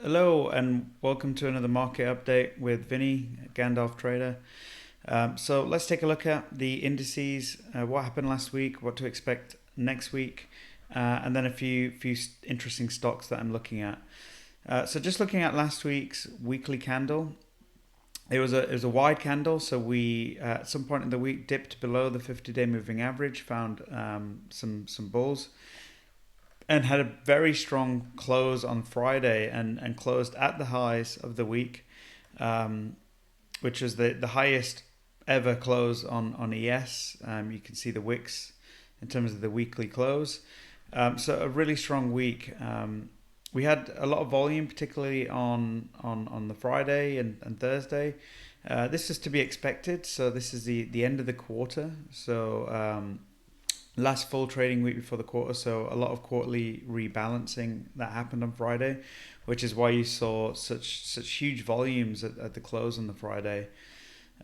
Hello and welcome to another market update with Vinny, Gandalf Trader. So let's take a look at the indices, what happened last week, what to expect next week, and then a few interesting stocks that I'm looking at. So just looking at last week's weekly candle, it was a wide candle. So we at some point in the week dipped below the 50-day moving average, found some bulls and had a very strong close on Friday and closed at the highs of the week, um, which was the highest ever close on ES. You can see the wicks in terms of the weekly close. So a really strong week. We had a lot of volume, particularly on the Friday and Thursday. This is to be expected. So this is the end of the quarter. So last full trading week before the quarter, so a lot of quarterly rebalancing that happened on Friday, which is why you saw such huge volumes at the close on the Friday,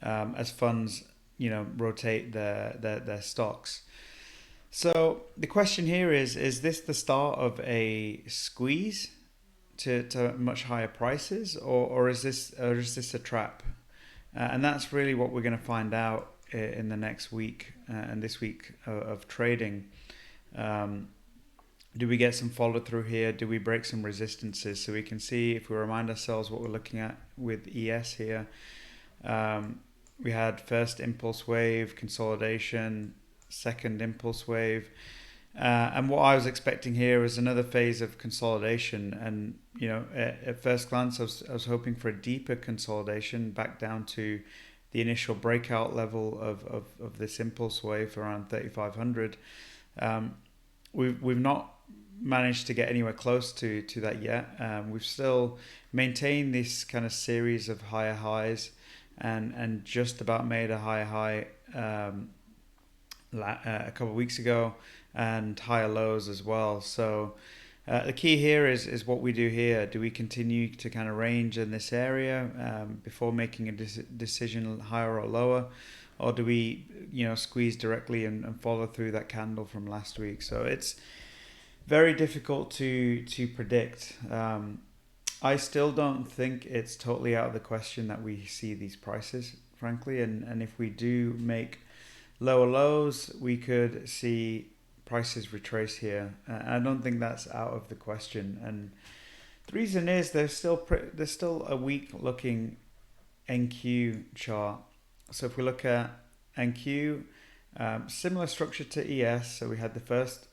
as funds rotate their stocks. So the question here is this the start of a squeeze to much higher prices, or is this a trap? And that's really what we're going to find out in the next week and this week of trading. Um, do we get some follow through here? Do we break some resistances? So we can see, if we remind ourselves what we're looking at with ES here. Um, we had first impulse wave, consolidation, second impulse wave. And what I was expecting here was another phase of consolidation. And, at first glance, I was hoping for a deeper consolidation back down to the initial breakout level of this impulse wave around 3,500. We've not managed to get anywhere close to that yet. We've still maintained this kind of series of higher highs and just about made a higher high a couple of weeks ago, and higher lows as well. So the key here is what we do here. Do we continue to kind of range in this area before making a decision higher or lower, or do we squeeze directly and follow through that candle from last week? So it's very difficult to predict. I still don't think it's totally out of the question that we see these prices, frankly, and if we do make lower lows, we could see prices retrace here. I don't think that's out of the question, and the reason is there's still a weak looking NQ chart. So if we look at NQ, similar structure to ES. So we had the first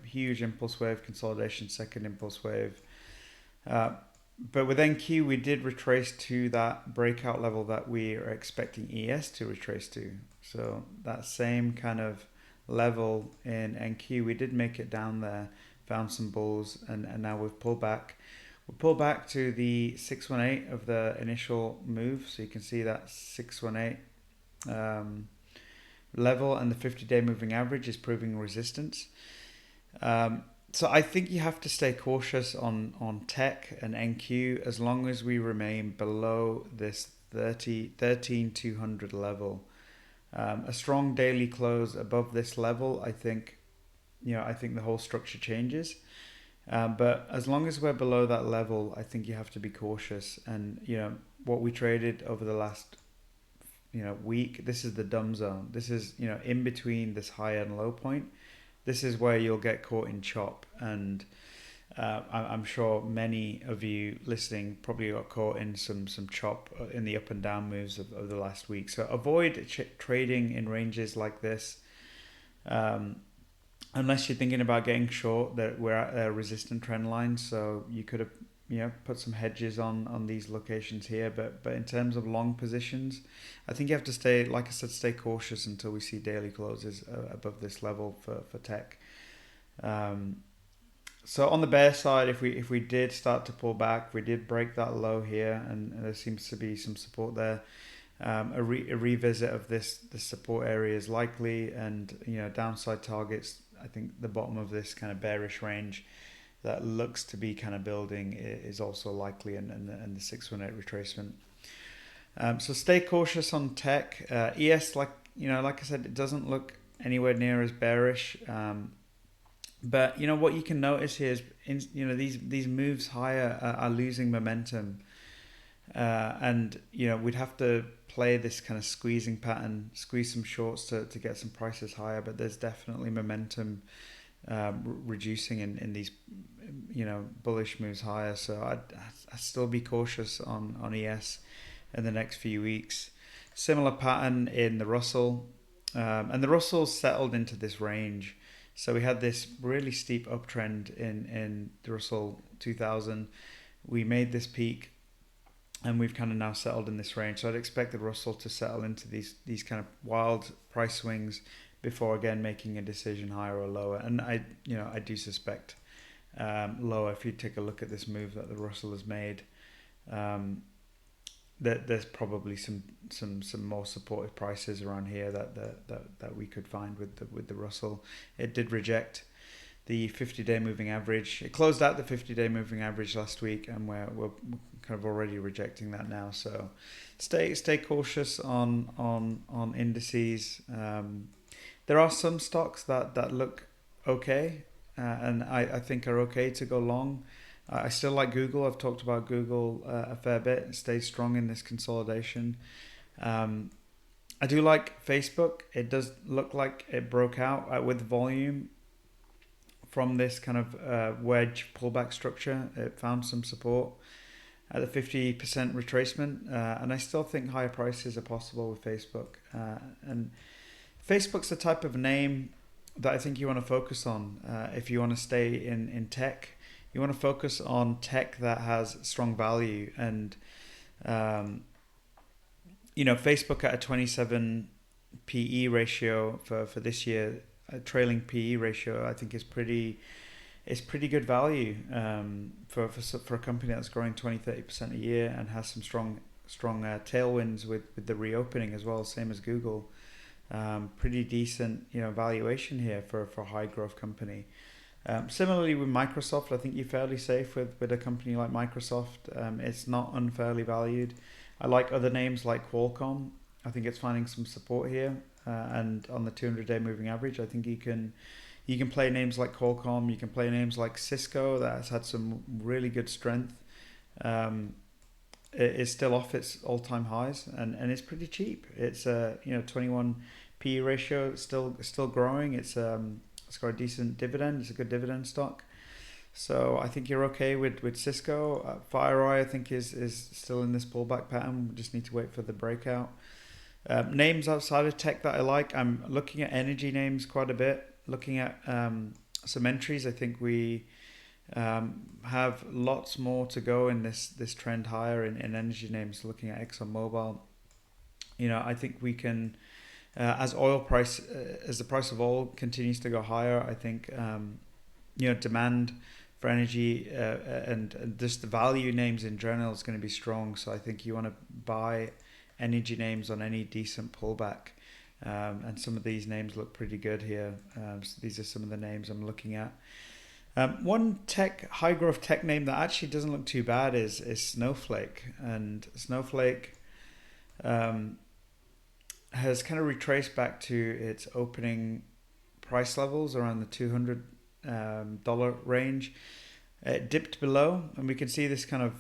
huge impulse wave consolidation, second impulse wave. Uh, but with NQ, we did retrace to that breakout level that we are expecting ES to retrace to. So that same kind of level in NQ, we did make it down there, found some bulls, and now we've pulled back. We pulled back to the 618 of the initial move, so you can see that 618 level, and the 50-day moving average is proving resistance. So I think you have to stay cautious on tech and NQ as long as we remain below this 13,200 level. A strong daily close above this level, I think the whole structure changes. But as long as we're below that level, I think you have to be cautious. And what we traded over the last week, this is the dumb zone. This is in between this high and low point. This is where you'll get caught in chop, and I'm sure many of you listening probably got caught in some chop in the up and down moves of the last week. So avoid trading in ranges like this, unless you're thinking about getting short. That we're at a resistant trend line, so you could have put some hedges on these locations here. But in terms of long positions, I think you have to stay, like I said, stay cautious until we see daily closes above this level for tech. So on the bear side, if we did start to pull back, we did break that low here, and there seems to be some support there. A revisit of this support area is likely, and downside targets. I think the bottom of this kind of bearish range that looks to be kind of building is also likely, and the 618 retracement. So stay cautious on tech. ES, like I said, it doesn't look anywhere near as bearish. But what you can notice here is, these moves higher are losing momentum, and we'd have to play this kind of squeezing pattern, squeeze some shorts to get some prices higher. But there's definitely momentum reducing in these bullish moves higher. So I'd still be cautious on ES in the next few weeks. Similar pattern in the Russell, and the Russell settled into this range. So we had this really steep uptrend in the Russell 2000. We made this peak, and we've kind of now settled in this range. So I'd expect the Russell to settle into these kind of wild price swings before again making a decision higher or lower. And I do suspect lower. If you take a look at this move that the Russell has made, that there's probably some more supportive prices around here that we could find with the Russell. It did reject the 50-day moving average. It closed out the 50-day moving average last week, and we're kind of already rejecting that now. So stay cautious on indices. There are some stocks that look okay, and I think are okay to go long. I still like Google. I've talked about Google a fair bit. It stays strong in this consolidation. I do like Facebook. It does look like it broke out with volume from this kind of wedge pullback structure. It found some support at the 50% retracement, and I still think higher prices are possible with Facebook. And Facebook's the type of name that I think you want to focus on if you want to stay in tech. You want to focus on tech that has strong value, and Facebook at a 27 PE ratio for this year, a trailing PE ratio, I think is pretty good value for a company that's growing 20-30% a year and has some strong tailwinds with the reopening as well, same as Google. Pretty decent valuation here for a high growth company. Similarly with Microsoft, I think you're fairly safe with a company like Microsoft. It's not unfairly valued. I like other names like Qualcomm. I think it's finding some support here, and on the 200-day moving average, I think you can play names like Qualcomm. You can play names like Cisco that has had some really good strength. It is still off its all-time highs, and it's pretty cheap. It's a 21 PE ratio. It's still growing. It's got a decent dividend. It's a good dividend stock. So I think you're okay with Cisco. FireEye, I think, is still in this pullback pattern. We just need to wait for the breakout. Names outside of tech that I like, I'm looking at energy names quite a bit. Looking at some entries. I think we have lots more to go in this trend higher in energy names. Looking at ExxonMobil, I think we can, as the price of oil continues to go higher, I think demand for energy and just the value names in general is going to be strong. So I think you want to buy energy names on any decent pullback, and some of these names look pretty good here. So these are some of the names I'm looking at. One high growth tech name that actually doesn't look too bad is Snowflake, and Snowflake has kind of retraced back to its opening price levels around the $200 range. It dipped below, and we can see this kind of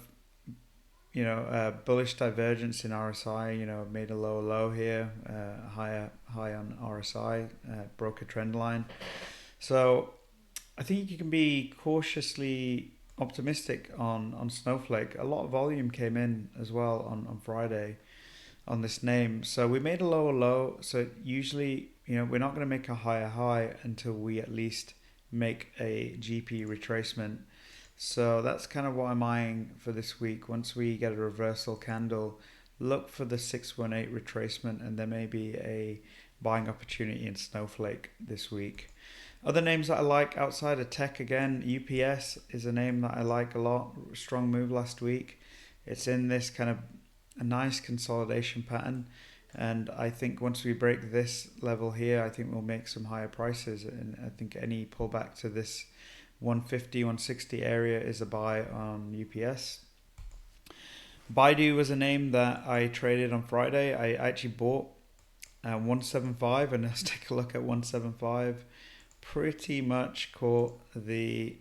bullish divergence in RSI. Made a lower low here, high on RSI, broke a trend line. So I think you can be cautiously optimistic on Snowflake. A lot of volume came in as well on Friday on this name. So we made a lower low. So usually, we're not going to make a higher high until we at least make a GP retracement. So that's kind of what I'm eyeing for this week. Once we get a reversal candle, look for the 618 retracement, and there may be a buying opportunity in Snowflake this week. Other names that I like outside of tech, again, UPS is a name that I like a lot. Strong move last week. It's in this kind of a nice consolidation pattern, and I think once we break this level here, I think we'll make some higher prices, and I think any pullback to this 150, 160 area is a buy on UPS. Baidu was a name that I traded on Friday. I actually bought 175, and let's take a look at 175. pretty much caught the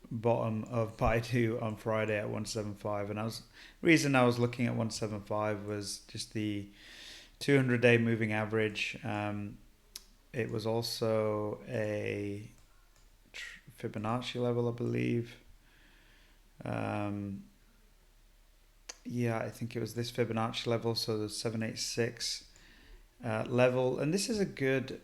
bottom of Baidu on Friday at 175, and reason I was looking at 175 was just the 200-day moving average. It was also a Fibonacci level, I believe. Yeah, I think it was this Fibonacci level, so the 786 level, and this is a good.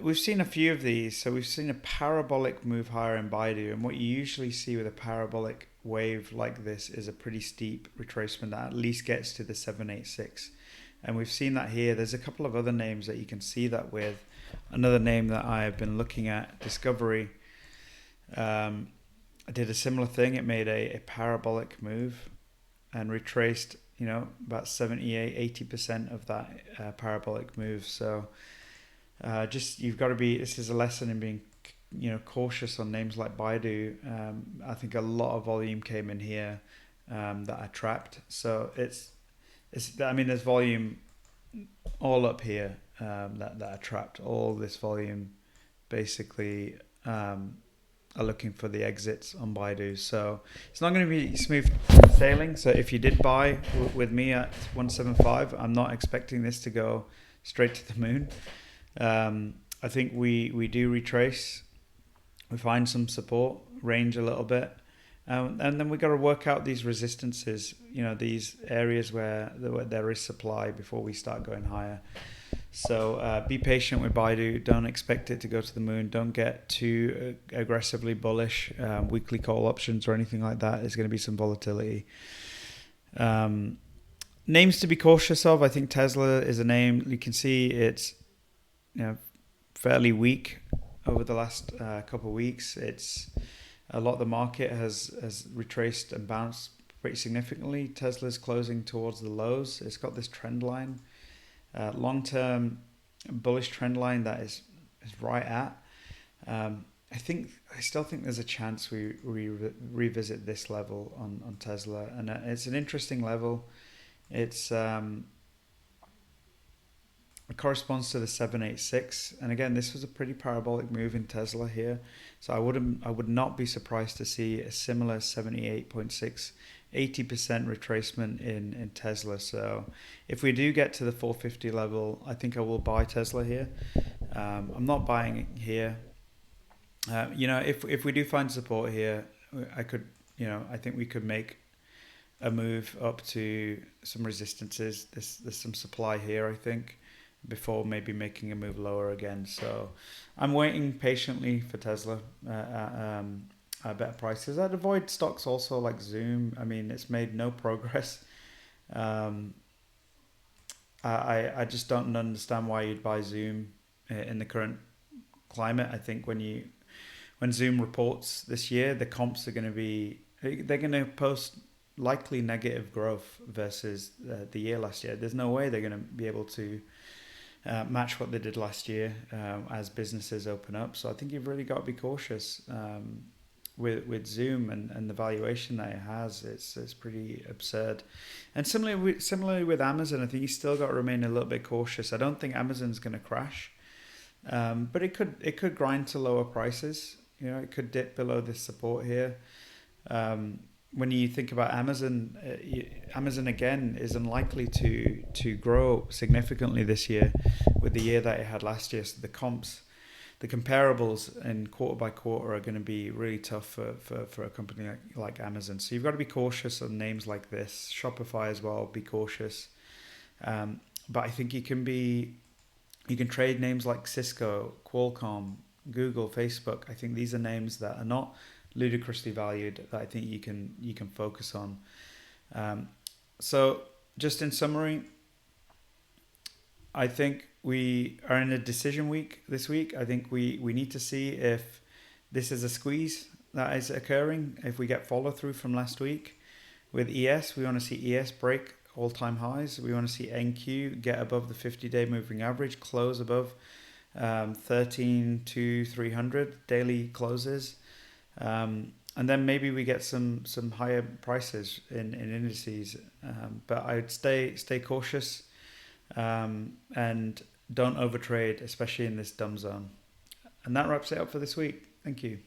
We've seen a few of these, so we've seen a parabolic move higher in Baidu, and what you usually see with a parabolic wave like this is a pretty steep retracement that at least gets to the 786, and we've seen that here. There's a couple of other names that you can see that with. Another name that I have been looking at, Discovery, I did a similar thing. It made a parabolic move and retraced, about 78-80% of that parabolic move. So you've got to be, this is a lesson in being, cautious on names like Baidu. I think a lot of volume came in here that I trapped. So there's volume all up here that I trapped. All this volume basically are looking for the exits on Baidu. So it's not going to be smooth sailing. So if you did buy with me at 175, I'm not expecting this to go straight to the moon. I think we do retrace. We find some support, range a little bit. And then we got to work out these resistances, these areas where there is supply before we start going higher. So be patient with Baidu. Don't expect it to go to the moon. Don't get too aggressively bullish. Weekly call options or anything like that. There's going to be some volatility. Names to be cautious of. I think Tesla is a name. You can see it's fairly weak over the last couple of weeks. It's a lot of the market has retraced and bounced pretty significantly. Tesla's closing towards the lows. It's got this trend line. Long-term bullish trend line that is right at. I still think there's a chance we revisit this level on Tesla, and it's an interesting level. It corresponds to the 786, and again, this was a pretty parabolic move in Tesla here. So I would not be surprised to see a similar 78.6. 80% retracement in Tesla. So if we do get to the 450 level, I think I will buy Tesla here. I'm not buying it here. If we do find support here, I think we could make a move up to some resistances. There's some supply here, I think, before maybe making a move lower again. So I'm waiting patiently for Tesla. Better prices. I'd avoid stocks also like Zoom. I mean, it's made no progress. I just don't understand why you'd buy Zoom in the current climate. I think when Zoom reports this year, the comps are going to they're going to post likely negative growth versus the year last year. There's no way they're going to be able to match what they did last year as businesses open up. So I think you've really got to be cautious. With Zoom and the valuation that it has, it's pretty absurd. And similarly with Amazon, I think you still got to remain a little bit cautious. I don't think Amazon's going to crash, but it could grind to lower prices. It could dip below this support here. When you think about Amazon, Amazon again is unlikely to grow significantly this year with the year that it had last year. So the comparables in quarter by quarter are going to be really tough for a company like Amazon. So you've got to be cautious on names like this. Shopify as well, be cautious. But I think you can trade names like Cisco, Qualcomm, Google, Facebook. I think these are names that are not ludicrously valued that I think you can focus on. So just in summary, I think we are in a decision week this week. I think we need to see if this is a squeeze that is occurring, if we get follow through from last week. With ES, we want to see ES break all-time highs. We want to see NQ get above the 50-day moving average, close above 13,300 daily closes. And then maybe we get some higher prices in indices. But I'd stay cautious. And don't overtrade, especially in this dumb zone. And that wraps it up for this week. Thank you.